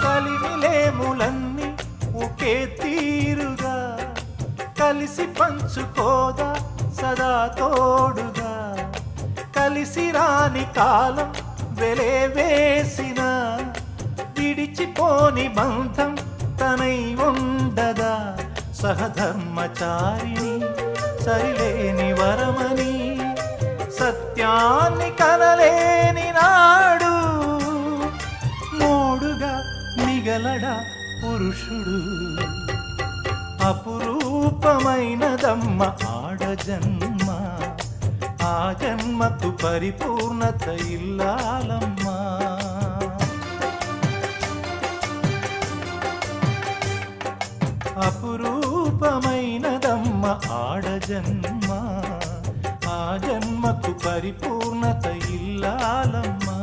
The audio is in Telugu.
కలిమిలేములన్నీ ఒకే తీరుగా కలిసి పంచుకోదా సదా తోడుగా కలిసి రాని కాలం వెలే వేసిన విడిచిపోని బంధం తనై ఉండదా సహధర్మచారిణి సరిలేని వరమని సత్యాన్ని కనలేని నాడు మూడుగా మిగలడా పురుషుడు అపురూపమైనదమ్మ ఆడజన్మ ఆ జన్మకు పరిపూర్ణత ఇల్లాలమ్మా అపురూపమైనదమ్మ ఆడజన్మ ఆ జన్మకు పరిపూర్ణత ఇల్లాలమ్మా